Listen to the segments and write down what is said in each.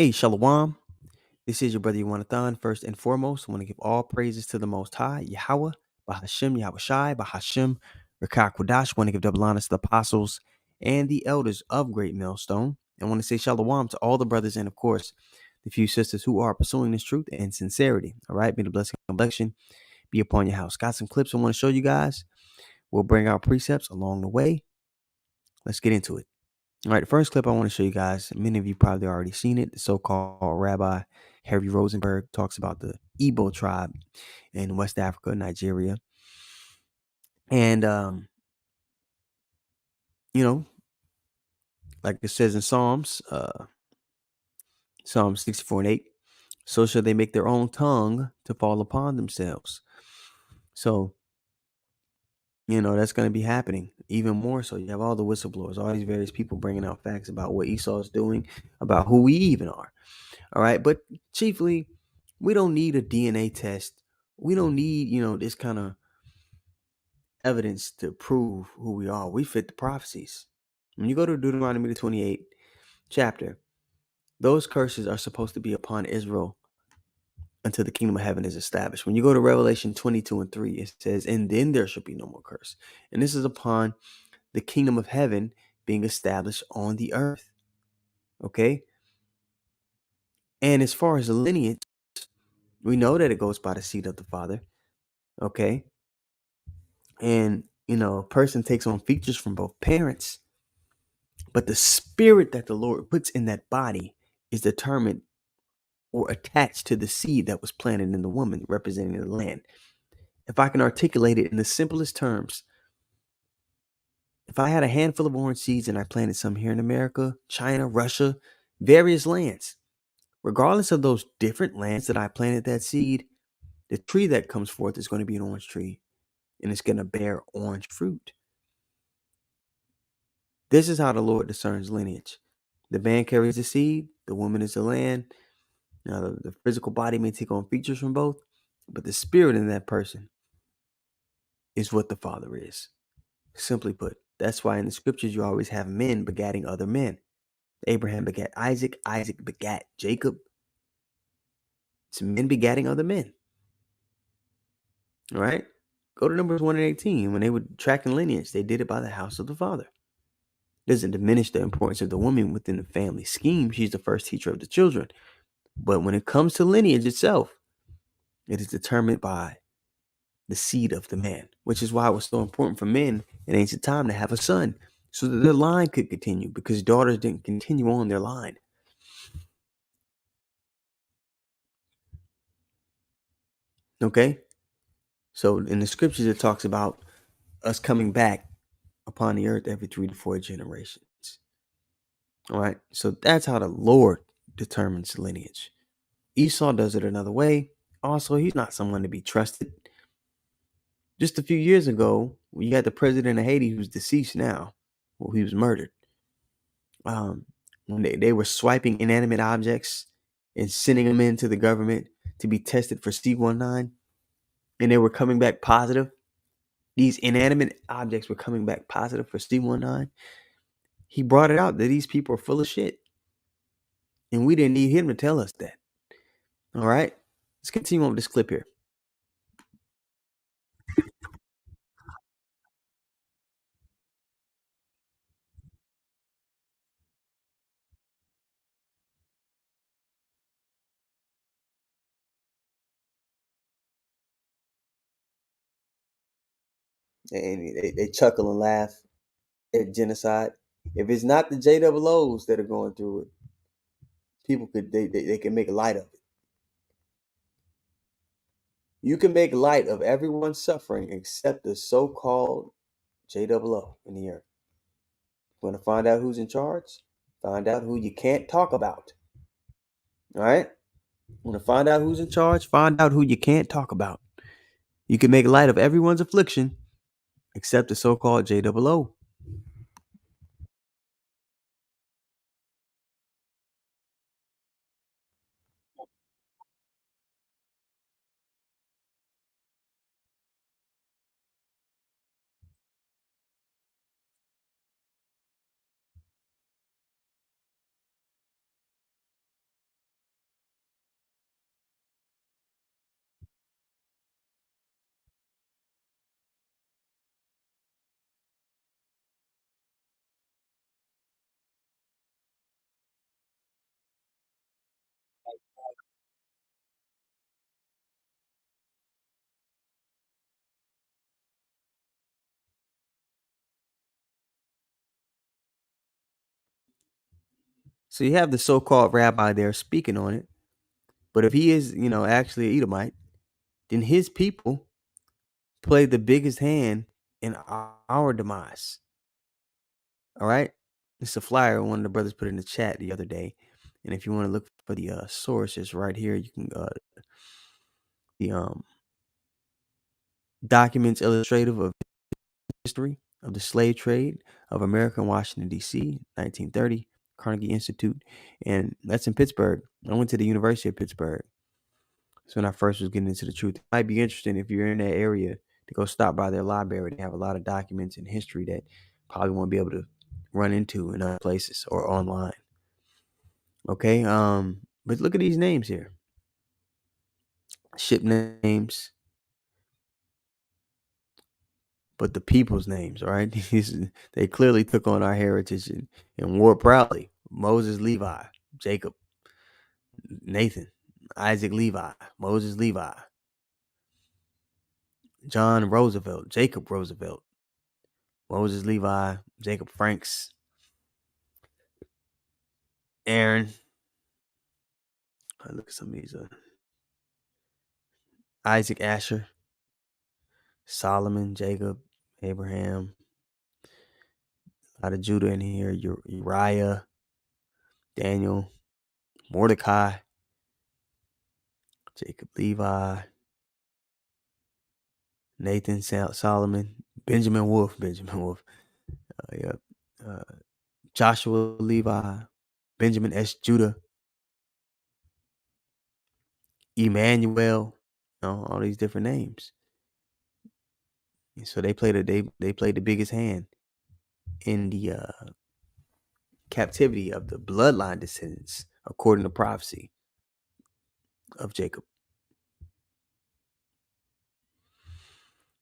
Hey, Shalom. This is your brother Yawanathan. First and foremost, I want to give all praises to the Most High, Yahweh, Bahashem, Yahweh Shai, Bahashem, Rakak Wadash. Want to give double honors to the apostles and the elders of Great Millstone. I want to say Shalom to all the brothers and, of course, the few sisters who are pursuing this truth and sincerity. All right, may the blessing and blessing be upon your house. Got some clips I want to show you guys. We'll bring our precepts along the way. Let's get into it. All right, the first clip I want to show you guys, many of you probably already seen it. The so-called Rabbi Harry Rosenberg talks about the Igbo tribe in West Africa, Nigeria. And, you know, like it says in Psalm 64 and 8, so shall they make their own tongue to fall upon themselves. So, that's going to be happening even more so. You have all the whistleblowers, all these various people bringing out facts about what Esau is doing, about who we even are. All right. But chiefly, we don't need a DNA test. We don't need, this kind of evidence to prove who we are. We fit the prophecies. When you go to Deuteronomy the 28th chapter, those curses are supposed to be upon Israel until the kingdom of heaven is established. When you go to Revelation 22 and 3, it says, and then there shall be no more curse. And this is upon the kingdom of heaven being established on the earth. Okay. And as far as the lineage, we know that it goes by the seed of the Father. Okay. And, a person takes on features from both parents, but the spirit that the Lord puts in that body is determined or attached to the seed that was planted in the woman representing the land. If I can articulate it in the simplest terms, if I had a handful of orange seeds and I planted some here in America, China, Russia, various lands, regardless of those different lands that I planted that seed, the tree that comes forth is going to be an orange tree and it's going to bear orange fruit. This is how the Lord discerns lineage. The man carries the seed, the woman is the land. Now, the physical body may take on features from both, but the spirit in that person is what the Father is. Simply put, that's why in the scriptures you always have men begatting other men. Abraham begat Isaac, Isaac begat Jacob. It's men begatting other men. All right? Go to Numbers 1 and 18. When they were tracking lineage, they did it by the house of the Father. Doesn't diminish the importance of the woman within the family scheme. She's the first teacher of the children. But when it comes to lineage itself, it is determined by the seed of the man, which is why it was so important for men in ancient time to have a son so that their line could continue, because daughters didn't continue on their line. Okay? So in the scriptures, it talks about us coming back upon the earth every 3 to 4 generations. All right? So that's how the Lord determines lineage. Esau does it another way. Also, he's not someone to be trusted. Just a few years ago, we had the president of Haiti who's deceased now. Well, he was murdered. When they were swiping inanimate objects and sending them into the government to be tested for C19, and they were coming back positive. These inanimate objects were coming back positive for C19. He brought it out that these people are full of shit. And we didn't need him to tell us that. All right. Let's continue on with this clip here. And they chuckle and laugh at genocide. If it's not the JOOs that are going through it, people they can make light of it. You can make light of everyone's suffering except the so-called JOO in the earth. Want to find out who's in charge? Find out who you can't talk about. All right? Want to find out who's in charge? Find out who you can't talk about. You can make light of everyone's affliction except the so-called JOO. So you have the so-called rabbi there speaking on it. But if he is, actually a Edomite, then his people played the biggest hand in our demise. All right. It's a flyer one of the brothers put in the chat the other day. And if you want to look for the source, it's right here. You can the documents illustrative of history of the slave trade of America in Washington, D.C., 1930, Carnegie Institute. And that's in Pittsburgh. I went to the University of Pittsburgh. So when I first was getting into the truth, it might be interesting if you're in that area to go stop by their library. They have a lot of documents and history that probably won't be able to run into in other places or online. Okay. But look at these names here. Ship names, but the people's names, all right? They clearly took on our heritage and wore proudly. Moses, Levi, Jacob, Nathan, Isaac, Levi, Moses, Levi, John Roosevelt, Jacob Roosevelt, Moses, Levi, Jacob Franks, Aaron. I look at some of these. Isaac Asher, Solomon, Jacob, Abraham, a lot of Judah in here. Uriah, Daniel, Mordecai, Jacob, Levi, Nathan, Solomon, Benjamin Wolf, yep, uh, Joshua, Levi, Benjamin S. Judah, Emmanuel, all these different names. And so they played the biggest hand in the captivity of the bloodline descendants, according to prophecy of Jacob.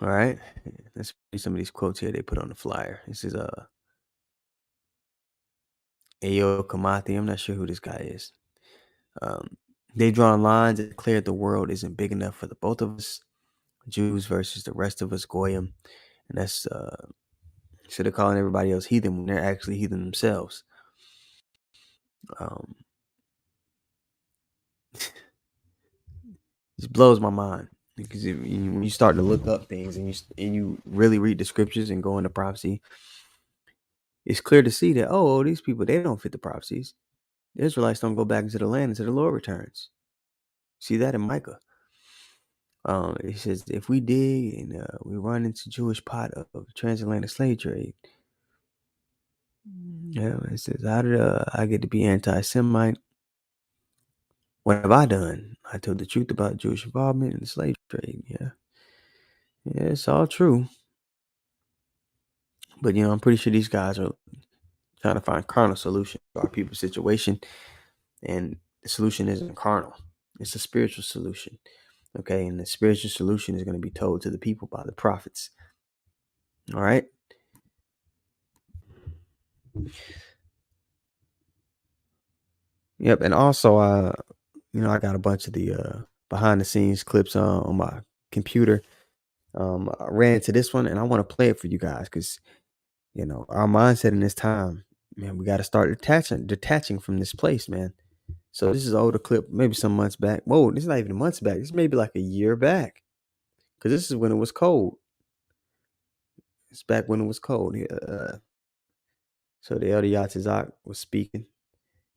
All right, let's read some of these quotes here they put on the flyer. This is Ayo Kamathi. I'm not sure who this guy is. They've drawn lines and declared the world isn't big enough for the both of us, Jews versus the rest of us, Goyim. And that's so they're calling everybody else heathen when they're actually heathen themselves. Just blows my mind because when you start to look up things and you really read the scriptures and go into prophecy, it's clear to see that these people, they don't fit the prophecies. The Israelites don't go back into the land until the Lord returns. See that in Micah. It says if we dig and we run into Jewish pot of transatlantic slave trade, yeah, it says how did I get to be anti-Semite? What have I done? I told the truth about Jewish involvement in the slave trade. Yeah, it's all true. But I'm pretty sure these guys are trying to find carnal solution to our people's situation, and the solution isn't carnal; it's a spiritual solution. Okay, and the spiritual solution is going to be told to the people by the prophets. All right. Yep, and also I got a bunch of the behind the scenes clips on my computer. I ran into this one and I want to play it for you guys because our mindset in this time, man, we got to start detaching from this place, man. So this is an older clip, maybe some months back. Whoa, this is not even months back. This may be like a year back because this is when it was cold. It's back when it was cold. So the elder Yatizak was speaking,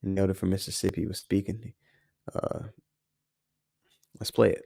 and the elder from Mississippi was speaking. Uh, let's play it.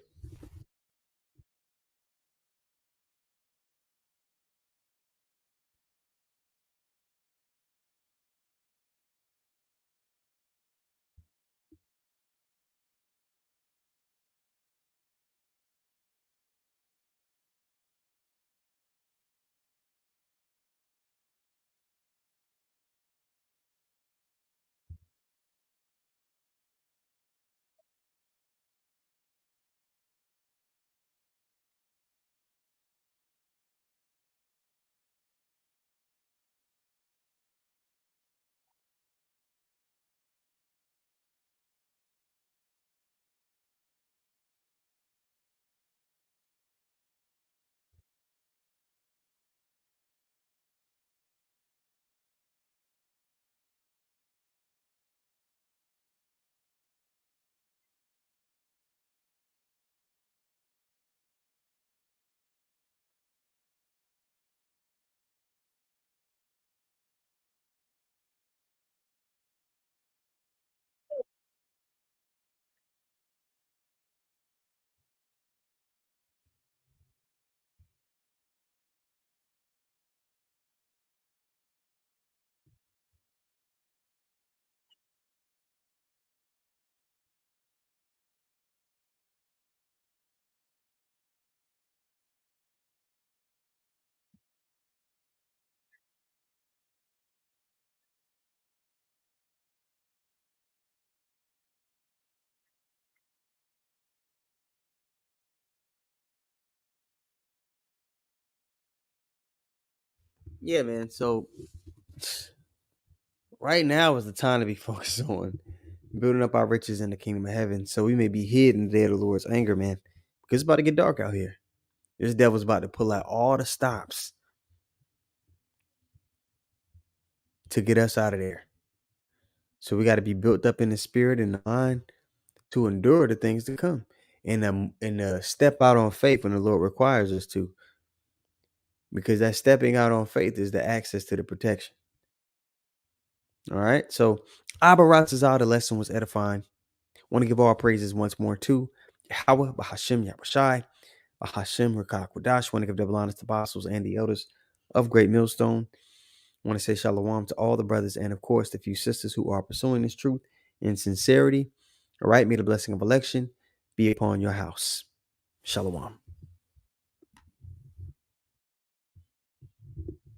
Yeah, man. So right now is the time to be focused on building up our riches in the kingdom of heaven, so we may be hid in the day of the Lord's anger, man. Because it's about to get dark out here. This devil's about to pull out all the stops to get us out of there. So we got to be built up in the spirit and the mind to endure the things to come, and step out on faith when the Lord requires us to, because that stepping out on faith is the access to the protection. All right. So Abba Ratzazah, the lesson was edifying. Want to give all praises once more to Yahweh, Bahashem, Yahushai, Bahashem, Rakak Wadash. Want to give double honors to apostles and the elders of Great Millstone. Want to say shalom to all the brothers and, of course, the few sisters who are pursuing this truth in sincerity. All right. May the blessing of election be upon your house. Shalom.